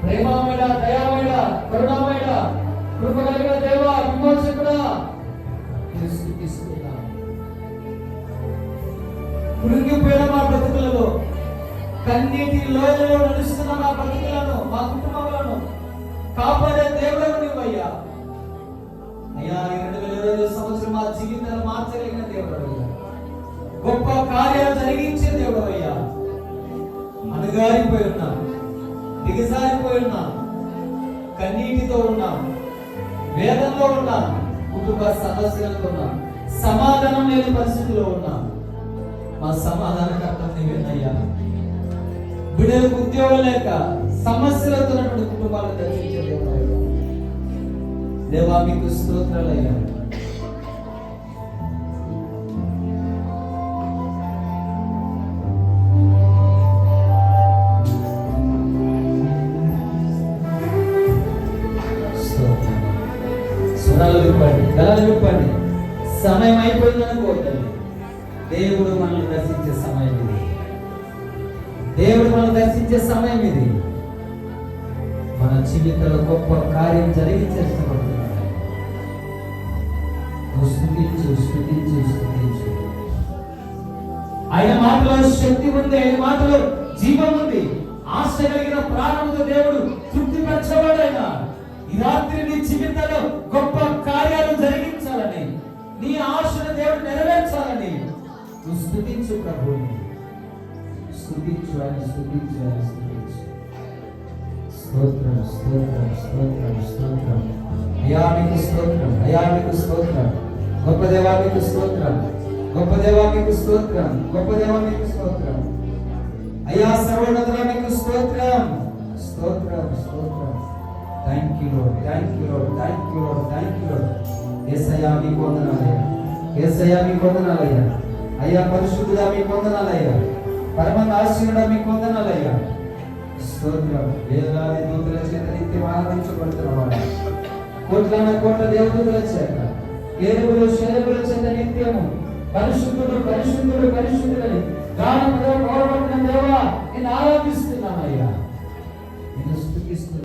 ప్రేమమైన, దయామైన, కరుణమైన, కృప కలిగిన దేవ, విమోచకుడా స్తుతిస్తున్నాం. కృంగిపోయిన మా బ్రతుకులలో, కన్నీటి లోయలలో నడుస్తున్న మా బ్రతుకులను, మా కుటుంబాలను కాపాడే దేవుడవు నీవయ్యా. అయ్యా, 2020 సంవత్సరం మా జీవితాలు మార్చగలిగిన దేవుడవయ్యా. గొప్ప కార్యాలు జరిగించే దేవుడవయ్యా. అణగారిపోయి ఉన్నాం, దిగజారిపోయి ఉన్నాం, కన్నీటితో ఉన్నాం, వేదనలో ఉన్నాం, కుటుంబ సమస్యలతో ఉన్నాం, సమాధానం లేని పరిస్థితిలో ఉన్నాం. మా సమాధానకర్త నీవేనయ్యా. బిడ్డలకు ఉద్యోగం లేక సమస్యలతో ఉన్నటువంటి కుటుంబాలను దర్శించే దేవుడయ్యా. దేవా, మీకు స్తోత్రాలయ్యా. స్వరాలు విప్పండి, గలాలు విప్పండి. సమయం అయిపోయిందనుకోవద్దండి. దేవుడు మనల్ని దర్శించే సమయం ఇది. దేవుడు మనల్ని దర్శించే సమయం ఇది. మన జీవితంలో గొప్ప కార్యం జరిగించేస్తున్నాడు. స్తుతించు, స్తుతించు, స్తుతించు. ఆయన మాటలో శక్తి ఉంది, ఆయన మాటలో జీవం ఉంది. ఆశ కలిగిన ప్రాణముతో దేవుడు తృప్తిపరచబడైనా ఈ రాత్రి నీ జీవితంలో గొప్ప కార్యాలు జరిగించాలని, నీ ఆశను దేవుడు నెరవేర్చాలని నువ్వు స్తుతించు ప్రభువుని. స్తుతించు, ఆయన స్తుతించు, ఆయన స్తుతించు. స్తోత్రం, స్తోత్రం, స్తోత్రం, స్తోత్రం. అయ్యా మీకు స్తోత్రం, అయ్యా మీకు స్తోత్రం. గొప్ప దేవా మీకు స్తోత్రం, గొప్ప దేవా మీకు స్తోత్రం, గొప్ప దేవా మీకు స్తోత్రం. అయ్యా సర్వోన్నతుడా మీకు స్తోత్రం, స్తోత్రం, స్తోత్రం. Thank you lord, thank you lord, thank you lord, thank you lord. యేసయ్యా మీకు వందనాలయ్యా, యేసయ్యా మీకు వందనాలయ్యా. అయ్యా పరిశుద్ధుడా మీకు వందనాలయ్యా, పరమనాశనుడా మీకు వందనాలయ్యా. స్తోత్రం. వేలాది దూతల చేత నిత్యం ఆరాధించబడుతున్నవాడు, కోట్లాన కోట్ల దేవదూతల చేత, కేరువులు శేరువుల చేత నిత్యము పరిశుద్ధుడు, పరిశుద్ధుడు, పరిశుద్ధుడని గానముతో గౌరవపడిన దేవా, నేను ఆరాధిస్తున్నానయ్యా.